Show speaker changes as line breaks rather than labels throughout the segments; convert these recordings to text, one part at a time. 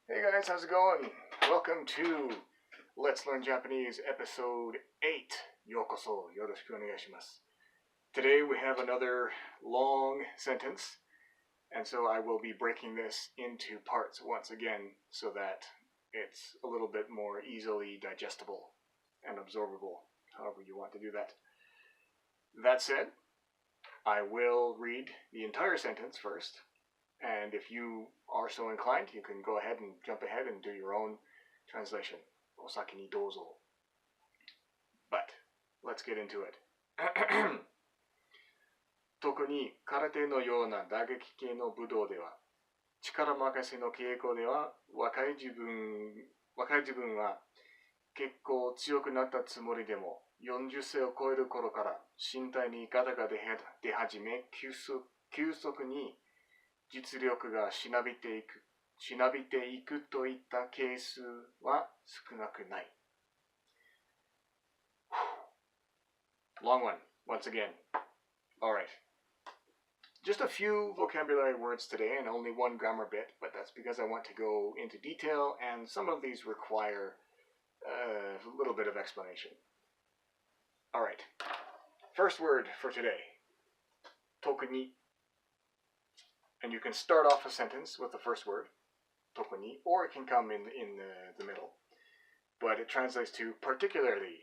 Hey guys, how's it going? Welcome to Let's Learn Japanese episode 8. Yokoso, yoroshiku onegaishimasu. Today we have another long sentence, and so I will be breaking this into parts once again so that it's a little bit more easily digestible and absorbable, however you want to do that. That said, I will read the entire sentence first, and if you are so inclined, you can go ahead and jump ahead and do your own translation. Osaki ni dozo. But let's get into it. 特に空手のような打撃系の武道では、力任せの稽古では若い自分は結構強くなったつもりでも、40歳を超える頃から身体にガタが出始め、急速に実力がしなびていくといったケースは少なくない。Long one, once again. Alright. Just a few vocabulary words today and only one grammar bit, but that's because I want to go into detail and some of these require a little bit of explanation. Alright. First word for today. Tokuni. And you can start off a sentence with the first word, tokuni, or it can come in the middle. But it translates to particularly.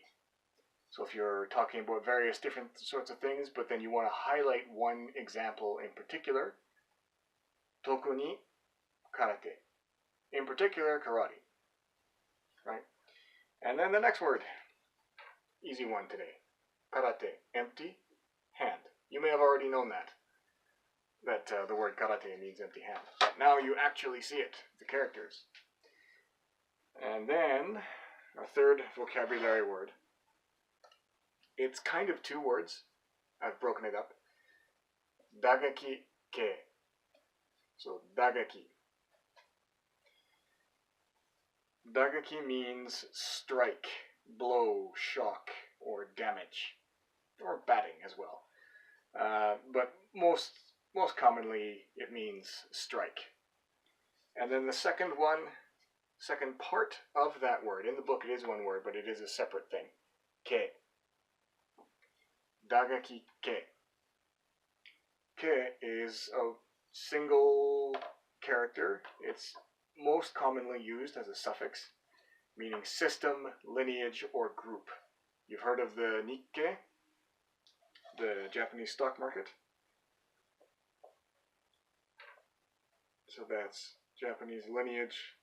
So if you're talking about various different sorts of things, but then you want to highlight one example in particular, tokuni karate. In particular, karate. Right? And then the next word, easy one today. Karate, empty hand. You may have already known that the word karate means empty hand. But now you actually see it, the characters. And then our third vocabulary word. It's kind of two words. I've broken it up. Dagaki ke. So dagaki. Dagaki means strike, blow, shock, or damage, or batting as well. But most commonly it means strike. And then the second part of that word, in the book it is one word, but it is a separate thing. Ke. Dagaki ke. Ke is a single character. It's most commonly used as a suffix, meaning system, lineage, or group. You've heard of the Nikkei, the Japanese stock market? So that's Japanese lineage.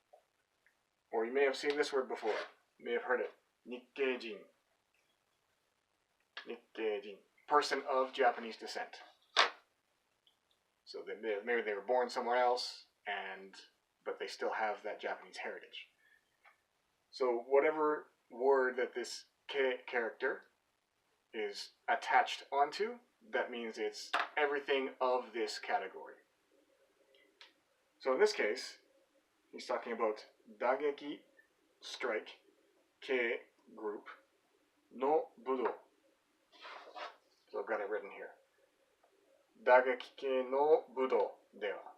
Or you may have seen this word before. You may have heard it. Nikkeijin. Nikkeijin. Person of Japanese descent. So maybe they were born somewhere else, but they still have that Japanese heritage. So whatever word that this ke character is attached onto, that means it's everything of this category. So in this case, he's talking about dageki, strike, ke, group, no budo. So I've got it written here. Dageki ke no budo dewa.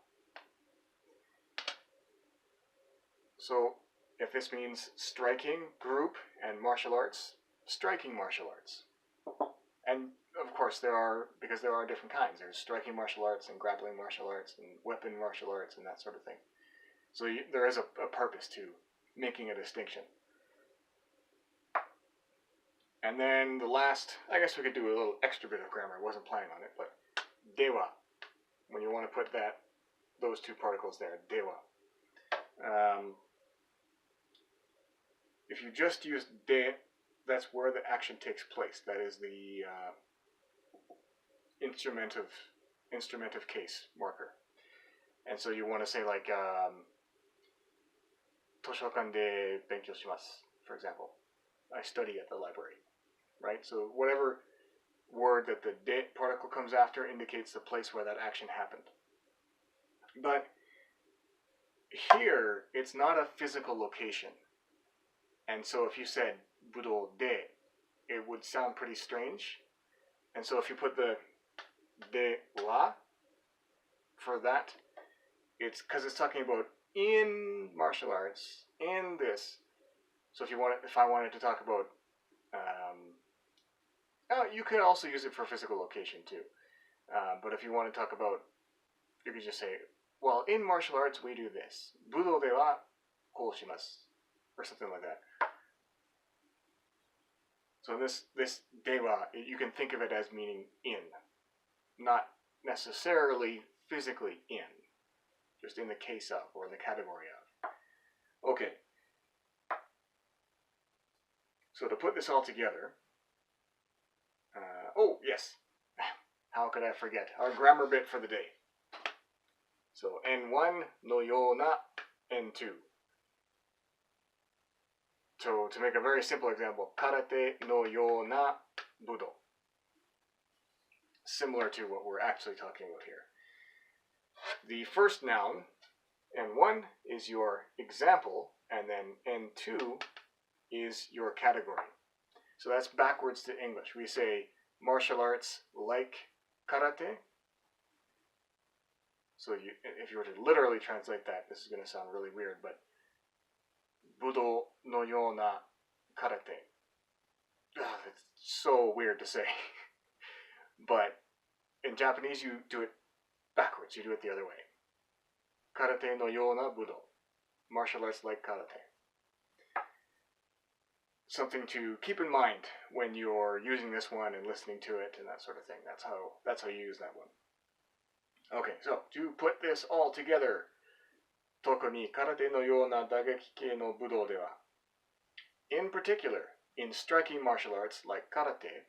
So if this means striking, group, and martial arts, striking martial arts. And of course there are different kinds. There's striking martial arts and grappling martial arts and weapon martial arts and that sort of thing. So there is a purpose to making a distinction. And then the last, I guess we could do a little extra bit of grammar. I wasn't planning on it, but dewa. When you want to put those two particles there, dewa. If you just use de, that's where the action takes place. That is the instrumentive case marker. And so you want to say like toshokan de benkyou shimasu, for example. I study at the library, right? So whatever word that the de particle comes after indicates the place where that action happened. But here, it's not a physical location. And so if you said budo de, it would sound pretty strange. And so if you put the de wa for that, it's because it's talking about in martial arts, in this. So if I wanted to talk about, you could also use it for physical location too. But if you want to talk about, you could just say, well, in martial arts we do this. Budo de wa kou shimasu, or something like that. So this de wa, you can think of it as meaning in, not necessarily physically in, just in the case of, or in the category of. Okay. So to put this all together, oh yes, how could I forget our grammar bit for the day? So N1 no yona N2. So to make a very simple example, karate no yona budo. Similar to what we're actually talking about here. The first noun, N1, is your example, and then N2 is your category. So that's backwards to English. We say martial arts like karate. So if you were to literally translate that, this is going to sound really weird, but budo no yona karate. It's so weird to say. But in Japanese, you do it backwards. You do it the other way. Karate no yona budo. Martial arts like karate. Something to keep in mind when you're using this one and listening to it and that sort of thing. That's how you use that one. Okay, so to put this all together, 特に空手のような打撃系の武道では, in particular, in striking martial arts like karate,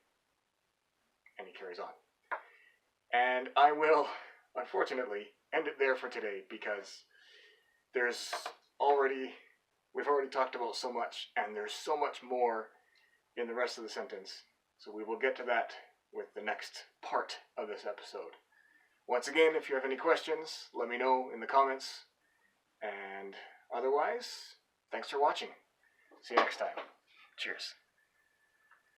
and he carries on. And I will, unfortunately, end it there for today because we've already talked about so much, and there's so much more in the rest of the sentence. So we will get to that with the next part of this episode. Once again, if you have any questions, let me know in the comments. And otherwise, thanks for watching. See you next time. Cheers.